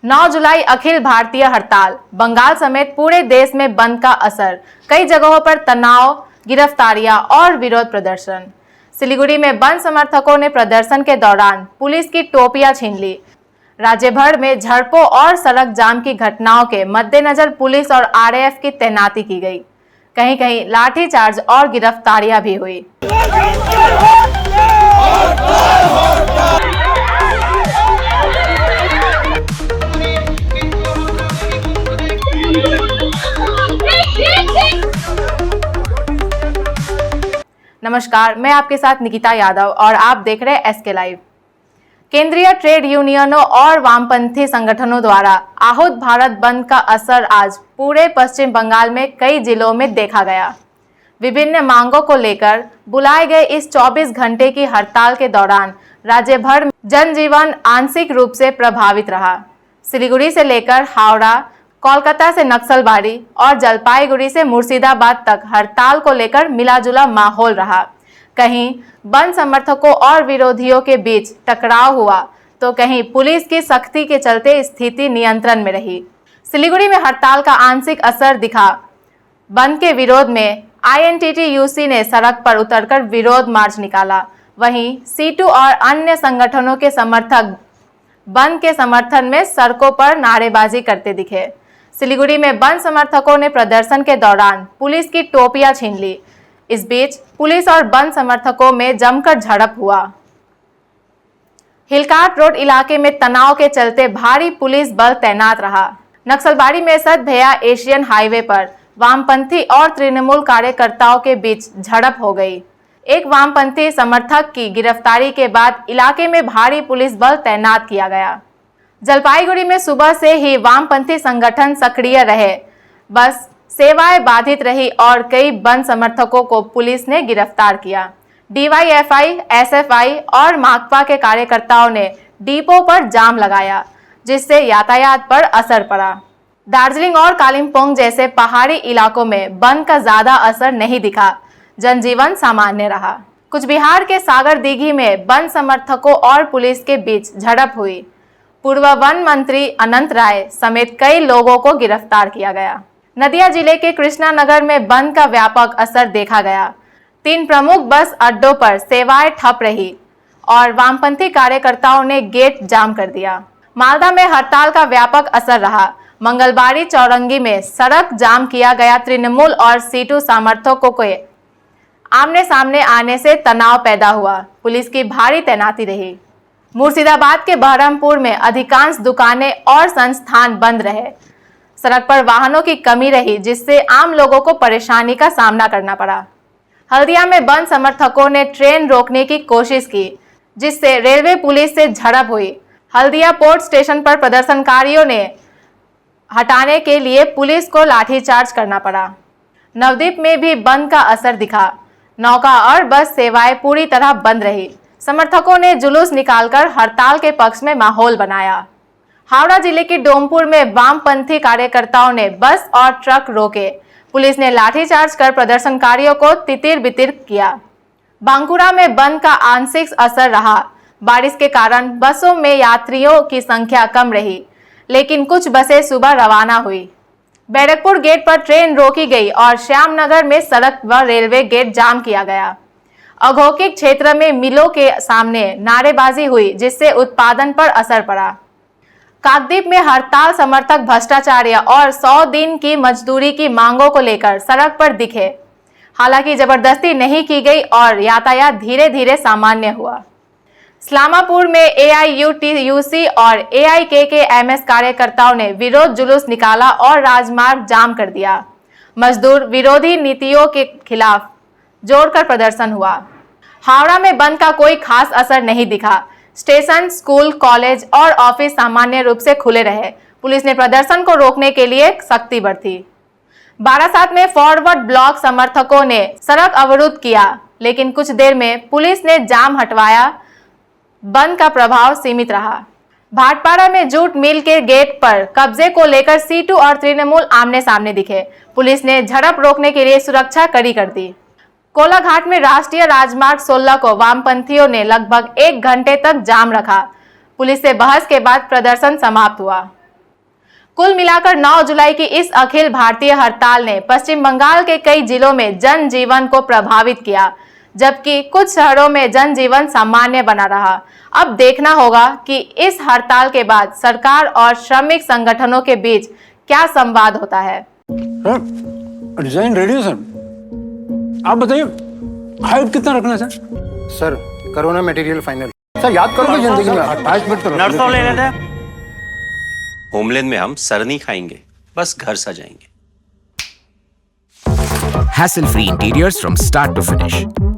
9 जुलाई अखिल भारतीय हड़ताल, बंगाल समेत पूरे देश में बंद का असर, कई जगहों पर तनाव, गिरफ्तारियां और विरोध प्रदर्शन। सिलीगुड़ी में बंद समर्थकों ने प्रदर्शन के दौरान पुलिस की टोपियां छीन ली। राज्य भर में झड़पों और सड़क जाम की घटनाओं के मद्देनजर पुलिस और आरएएफ की तैनाती की गई। कहीं कहीं लाठीचार्ज और गिरफ्तारियां भी हुई। नमस्कार, मैं आपके साथ निकिता यादव और आप देख रहे हैं एसके लाइव। केंद्रीय ट्रेड यूनियनों और वामपंथी संगठनों द्वारा आहूत भारत बंद का असर आज पूरे पश्चिम बंगाल में कई जिलों में देखा गया। विभिन्न मांगों को लेकर बुलाए गए इस 24 घंटे की हड़ताल के दौरान राज्य भर में जनजीवन आंशिक रूप से प्रभावित रहा। सिलीगुड़ी से लेकर हावड़ा, कोलकाता से नक्सलबाड़ी और जलपाईगुड़ी से मुर्शिदाबाद तक हड़ताल को लेकर मिलाजुला माहौल रहा। कहीं बंद समर्थकों और विरोधियों के बीच टकराव हुआ तो कहीं पुलिस की सख्ती के चलते स्थिति नियंत्रण में रही। सिलीगुड़ी में हड़ताल का आंशिक असर दिखा। बंद के विरोध में INTTUC ने सड़क पर उतरकर विरोध मार्च निकाला। वहीं सीटू और अन्य संगठनों के समर्थक बंद के समर्थन में सड़कों पर नारेबाजी करते दिखे। सिलीगुड़ी में बंद समर्थकों ने प्रदर्शन के दौरान पुलिस की टोपियां छीन ली। इस बीच पुलिस और बंद समर्थकों में जमकर झड़प हुआ। हिलकाट रोड इलाके में तनाव के चलते भारी पुलिस बल तैनात रहा। नक्सलबाड़ी में सतभैया एशियन हाईवे पर वामपंथी और तृणमूल कार्यकर्ताओं के बीच झड़प हो गई। एक वामपंथी समर्थक की गिरफ्तारी के बाद इलाके में भारी पुलिस बल तैनात किया गया। जलपाईगुड़ी में सुबह से ही वामपंथी संगठन सक्रिय रहे। बस सेवाएं बाधित रही और कई बंद समर्थकों को पुलिस ने गिरफ्तार किया। DYFI, SFI और माकपा के कार्यकर्ताओं ने डिपो पर जाम लगाया, जिससे यातायात पर असर पड़ा। दार्जिलिंग और कालिम्पोंग जैसे पहाड़ी इलाकों में बंद का ज्यादा असर नहीं दिखा। जनजीवन सामान्य रहा। कुछ बिहार के सागर दीघी में बंद समर्थकों और पुलिस के बीच झड़प हुई। पूर्व वन मंत्री अनंत राय समेत कई लोगों को गिरफ्तार किया गया। नदिया जिले के कृष्णा नगर में बंद का व्यापक असर देखा गया। 3 प्रमुख बस अड्डों पर सेवाएं ठप रही और वामपंथी कार्यकर्ताओं ने गेट जाम कर दिया। मालदा में हड़ताल का व्यापक असर रहा। मंगलबारी चौरंगी में सड़क जाम किया गया। तृणमूल और सीटू समर्थकों के आमने सामने आने से तनाव पैदा हुआ। पुलिस की भारी तैनाती रही। मुर्शिदाबाद के बहरमपुर में अधिकांश दुकानें और संस्थान बंद रहे। सड़क पर वाहनों की कमी रही, जिससे आम लोगों को परेशानी का सामना करना पड़ा। हल्दिया में बंद समर्थकों ने ट्रेन रोकने की कोशिश की, जिससे रेलवे पुलिस से झड़प हुई। हल्दिया पोर्ट स्टेशन पर प्रदर्शनकारियों ने हटाने के लिए पुलिस को लाठीचार्ज करना पड़ा। नवद्वीप में भी बंद का असर दिखा। नौका और बस सेवाएं पूरी तरह बंद रही। समर्थकों ने जुलूस निकालकर हड़ताल के पक्ष में माहौल बनाया। हावड़ा जिले के डोमपुर में वामपंथी कार्यकर्ताओं ने बस और ट्रक रोके। पुलिस ने लाठीचार्ज कर प्रदर्शनकारियों को तितिर-बितिर किया। बांकुरा में बंद का आंशिक असर रहा। बारिश के कारण बसों में यात्रियों की संख्या कम रही, लेकिन कुछ बसें सुबह रवाना हुई। बैरकपुर गेट पर ट्रेन रोकी गई और श्यामनगर में सड़क व रेलवे गेट जाम किया गया। औद्योगिक क्षेत्र में मिलों के सामने नारेबाजी हुई, जिससे उत्पादन पर असर पड़ा। काकद्वीप में हड़ताल समर्थक भ्रष्टाचार और 100 दिन की मजदूरी की मांगों को लेकर सड़क पर दिखे। हालांकि जबरदस्ती नहीं की गई और यातायात धीरे धीरे सामान्य हुआ। इस्लामापुर में AIUTUC और AIKKMS कार्यकर्ताओं ने विरोध जुलूस निकाला और राजमार्ग जाम कर दिया। मजदूर विरोधी नीतियों के खिलाफ जोरदार प्रदर्शन हुआ। हावड़ा में बंद का कोई खास असर नहीं दिखा। स्टेशन, स्कूल, कॉलेज और ऑफिस सामान्य रूप से खुले रहे। पुलिस ने प्रदर्शन को रोकने के लिए सख्ती बरती। बारासात में फॉरवर्ड ब्लॉक समर्थकों ने सड़क अवरुद्ध किया, लेकिन कुछ देर में पुलिस ने जाम हटवाया। बंद का प्रभाव सीमित रहा। भाटपाड़ा में जूट मिल के गेट पर कब्जे को लेकर सीटू और तृणमूल आमने सामने दिखे। पुलिस ने झड़प रोकने के लिए सुरक्षा कड़ी कर दी। कोलाघाट में राष्ट्रीय राजमार्ग 16 को वामपंथियों ने लगभग 1 घंटे तक जाम रखा। पुलिस से बहस के बाद प्रदर्शन समाप्त हुआ। कुल मिलाकर 9 जुलाई की इस अखिल भारतीय हड़ताल ने पश्चिम बंगाल के कई जिलों में जनजीवन को प्रभावित किया, जबकि कुछ शहरों में जनजीवन सामान्य बना रहा। अब देखना होगा कि इस हड़ताल के बाद सरकार और श्रमिक संगठनों के बीच क्या संवाद होता है। सर, डिजाइन रेडी है सर। आप बताइए हाइट कितना रखना है sir? Sir corona material final. Sir याद करो जिंदगी में 28 मिनट तो नर्सों ले लेते हैं। होमलैंड में हम सर नहीं खाएंगे, बस घर सजाएंगे। Hassle-free interiors from start to finish.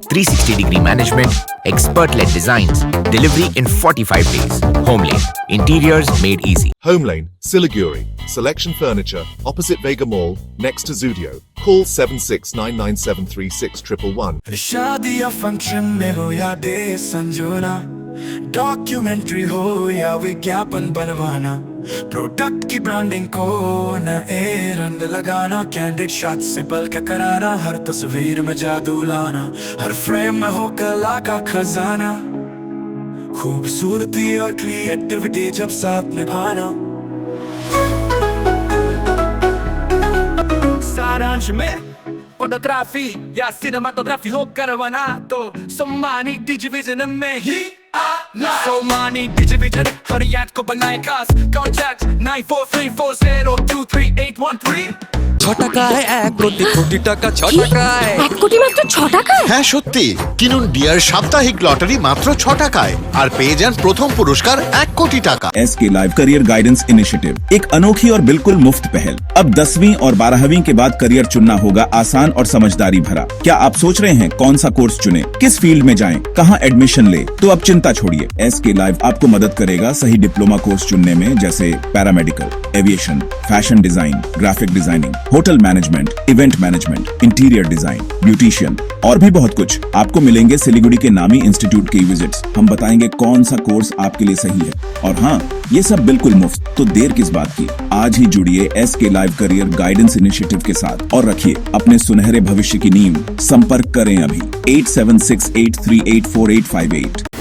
360-degree management, expert-led designs, delivery in 45 days. Homelane, interiors made easy. Homelane, Siliguri. Selection Furniture, opposite Vega Mall, next to Zudio. Call 7699736111. शादी या फंक्शन में हो या डे संजोना, डॉक्यूमेंट्री हो या विज्ञापन बनवाना, product की ब्रांडिंग को नए रंग लगाना, कैंडिड शॉट से पल के कराना, हर तस्वीर में जादू लाना, हर फ्रेम में हो कला का खजाना, खूबसूरती और क्रिएटिविटी जब साथ निभाना। सारांश में फोटोग्राफी या सिनेमाटोग्राफी हो करवाना तो सोमानी डिजिविजन में ही आना। सोमानी डिजिविजन फरियाद को बनाए खास। कॉन्टैक्ट 9434023813। छोटा का है 1 কোটি টাকা, छोटा का है 1 কোটি মাত্র 6 টাকায়। হ্যাঁ সত্যি, কিনুন ডিয়ার সাপ্তাহিক লটারি মাত্র 6 টাকায় আর পেয়ে যান প্রথম পুরস্কার 1 কোটি টাকা। SK live career guidance initiative एक अनोखी और बिल्कुल मुफ्त पहल। अब 10वीं और 12वीं के बाद करियर चुनना होगा आसान और समझदारी भरा। क्या आप सोच रहे हैं कौन सा कोर्स चुने, किस फील्ड में जाएं, कहां एडमिशन ले? तो अब चिंता छोड़िए, एसके लाइव आपको मदद करेगा सही डिप्लोमा कोर्स चुनने में, जैसे paramedical, aviation, fashion design, graphic designing, hotel management, event management, interior design, beautician और भी बहुत कुछ। आपको मिलेंगे सिलीगुड़ी के नामी इंस्टीट्यूट के विजिट्स। हम बताएंगे कौन सा कोर्स आपके लिए सही है, और हाँ, ये सब बिल्कुल मुफ्त। तो देर किस बात की, आज ही जुड़िए SK live career guidance initiative के साथ और रखिए अपने सुनहरे भविष्य की नींव। संपर्क करें अभी 8768384858।